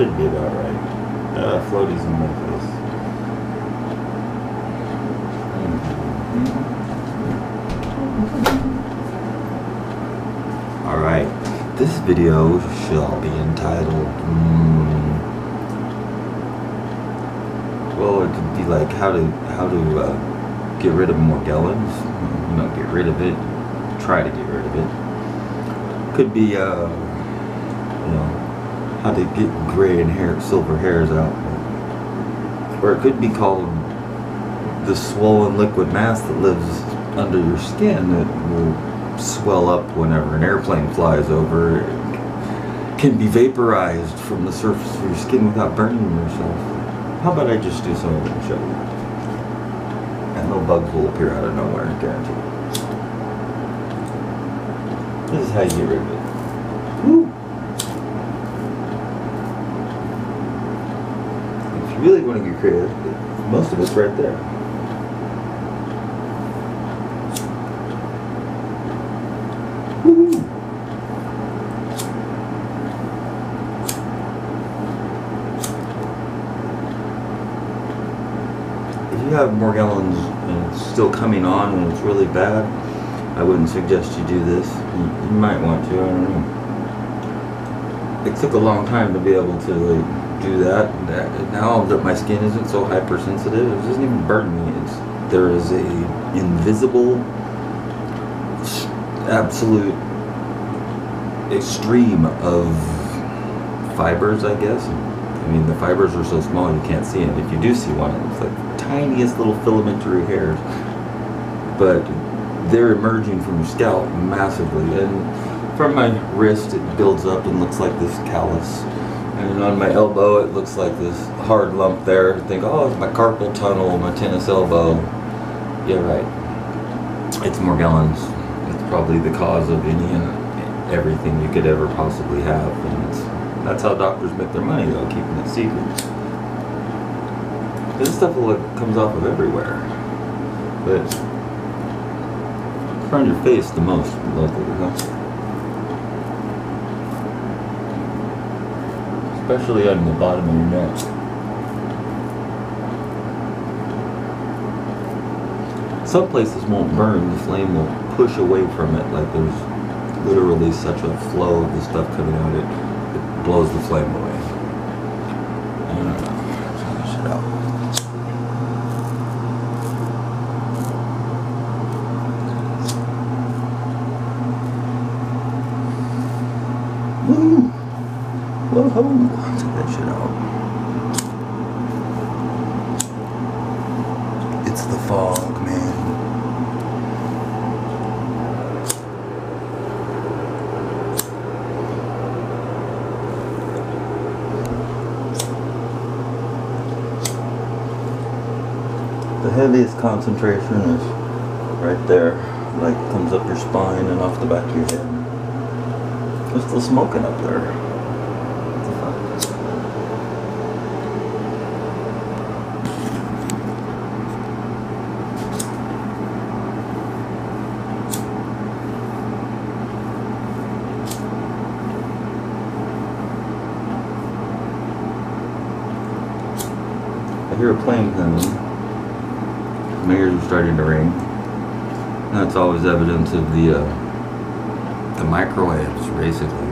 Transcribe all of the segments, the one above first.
should be about right. Floaties in my face. Alright, this video shall be entitled, well, it could be like how to get rid of Morgellons. Not get rid of it, try to get rid of it. Could be, how to get gray and silver hairs out. Or it could be called the swollen liquid mass that lives under your skin that will swell up whenever an airplane flies over. It can be vaporized from the surface of your skin without burning yourself. How about I just do some of it and show you? And no bugs will appear out of nowhere, guaranteed. This is how you get rid of it. Woo! If you really want to get creative, most of it's right there. Woo-hoo! If you have Morgellons and it's still coming on and it's really bad, I wouldn't suggest you do this. You might want to, I don't know. It took a long time to be able to do that. Now that my skin isn't so hypersensitive, it doesn't even burn me. There is a invisible, absolute extreme of fibers, I guess. I mean, the fibers are so small you can't see them. If you do see one, it's like the tiniest little filamentary hairs. But they're emerging from your scalp massively, and from my wrist it builds up and looks like this callus, and on my elbow it looks like this hard lump there. I think, oh, it's my carpal tunnel, my tennis elbow. Yeah, right. It's Morgellons. It's probably the cause of any and everything you could ever possibly have, and that's how doctors make their money, though, keeping it secret. This stuff comes off of everywhere, but around your face the most, luckily, huh? Especially on the bottom of your neck. Some places won't burn, the flame will push away from it, like there's literally such a flow of the stuff coming out, it blows the flame away. I don't know. Check this shit out. Woo! Whoa! Check that shit out. It's the fog, man. The heaviest concentration is right there, like comes up your spine and off the back of your head. There's still smoking up there. What the fuck? I hear a plane coming. My ears are starting to ring. That's always evidence of the microwaves, basically,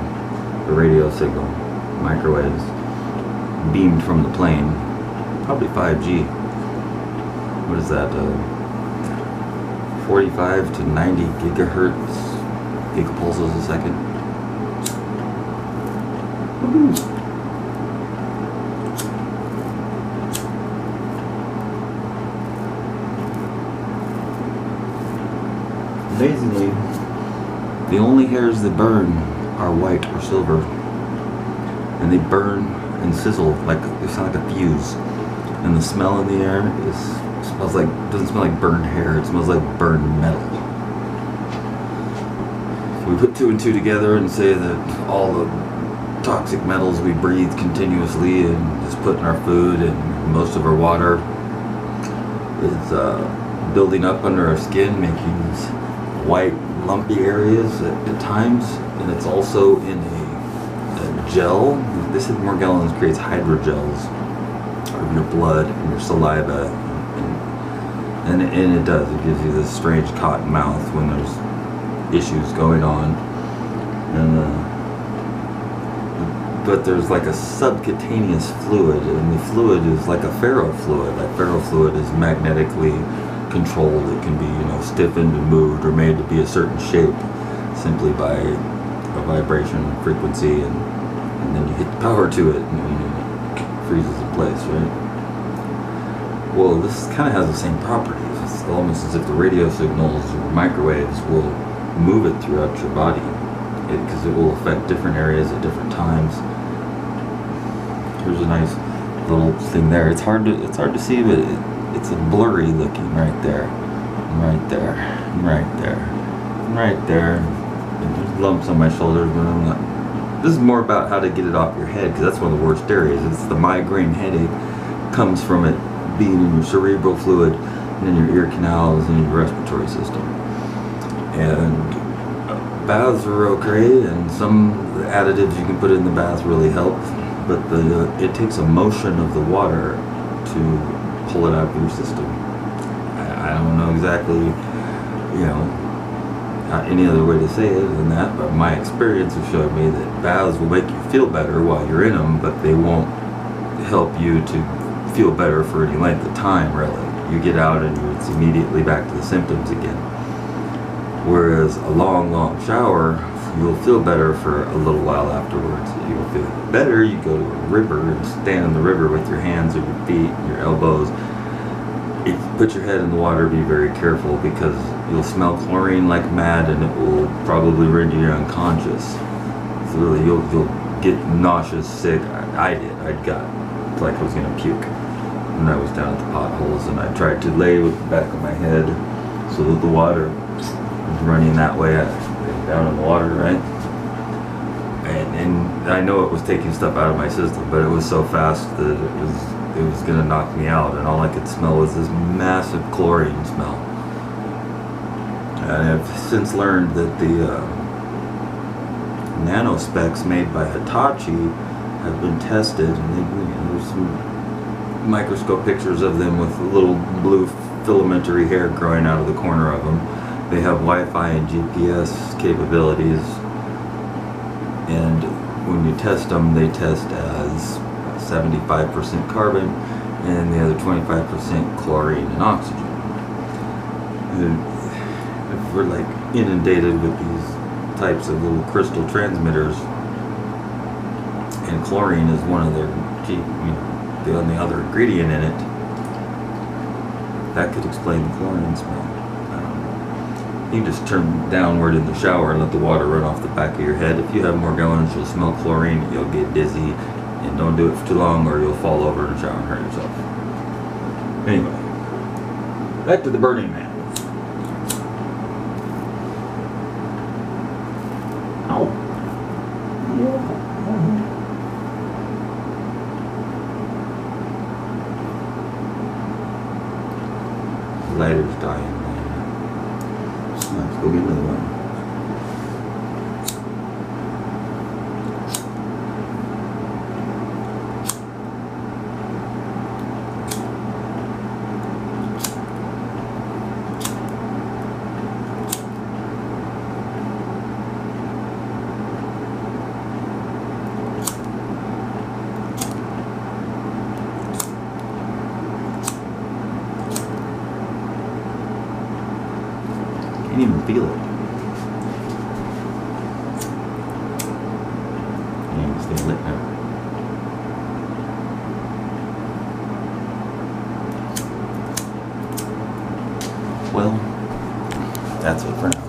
the radio signal, microwaves beamed from the plane, probably 5G. What is that? 45 to 90 gigahertz, gigapulses a second. Woo-hoo. Amazingly, the only hairs that burn are white or silver, and they burn and sizzle like they sound like a fuse. And the smell in the air doesn't smell like burned hair; it smells like burned metal. If we put two and two together and say that all the toxic metals we breathe continuously and just put in our food and most of our water is building up under our skin, making these white lumpy areas at times, and it's also in a gel. They said Morgellons creates hydrogels of your blood and your saliva, and it does. It gives you this strange cotton mouth when there's issues going on. And but there's like a subcutaneous fluid, and the fluid is like a ferrofluid. Like ferrofluid is magnetically controlled. It can be, you know, stiffened and moved or made to be a certain shape simply by a vibration frequency, and then you hit the power to it, and it freezes in place, right? Well, this kind of has the same properties. It's almost as if the radio signals or microwaves will move it throughout your body, because it will affect different areas at different times. Here's a nice little thing there. It's hard to see, but it's a blurry looking right there, and right there, and right there, and right there. And there's lumps on my shoulders, but I'm not. This is more about how to get it off your head, because that's one of the worst areas. It's the migraine headache comes from it being in your cerebral fluid and in your ear canals and your respiratory system. And baths are okay, and some additives you can put in the bath really help, but it takes a motion of the water to pull it out of your system. I don't know exactly, you know, any other way to say it than that, but my experience has showed me that baths will make you feel better while you're in them, but they won't help you to feel better for any length of time, really. You get out and it's immediately back to the symptoms again. Whereas a long shower, you'll feel better for a little while afterwards. You'll feel better, you go to a river and stand in the river with your hands or your feet, your elbows. If you put your head in the water, be very careful, because you'll smell chlorine like mad, and it will probably render you unconscious. So really, you'll get nauseous, sick. I did. I got like I was gonna puke when I was down at the potholes, and I tried to lay with the back of my head so that the water was running that way. Down in the water, right? And I know it was taking stuff out of my system, but it was so fast that it was gonna knock me out, and all I could smell was this massive chlorine smell. And I've since learned that the nanospecs made by Hitachi have been tested, and there's some microscope pictures of them with little blue filamentary hair growing out of the corner of them. They have Wi-Fi and GPS capabilities, and when you test them, they test as 75% carbon and the other 25% chlorine and oxygen. And we're like inundated with these types of little crystal transmitters, and chlorine is one of their, the only other ingredient in it. That could explain the chlorine smell. You can just turn downward in the shower and let the water run off the back of your head. If you have Morgellons, you'll smell chlorine, you'll get dizzy, and don't do it for too long or you'll fall over in the shower and hurt yourself. Anyway, back to the Burning Man. Ow. The lighter's dying. Let's go get another one. Can't even feel it. Yeah, stay lit now. Well, that's it for now.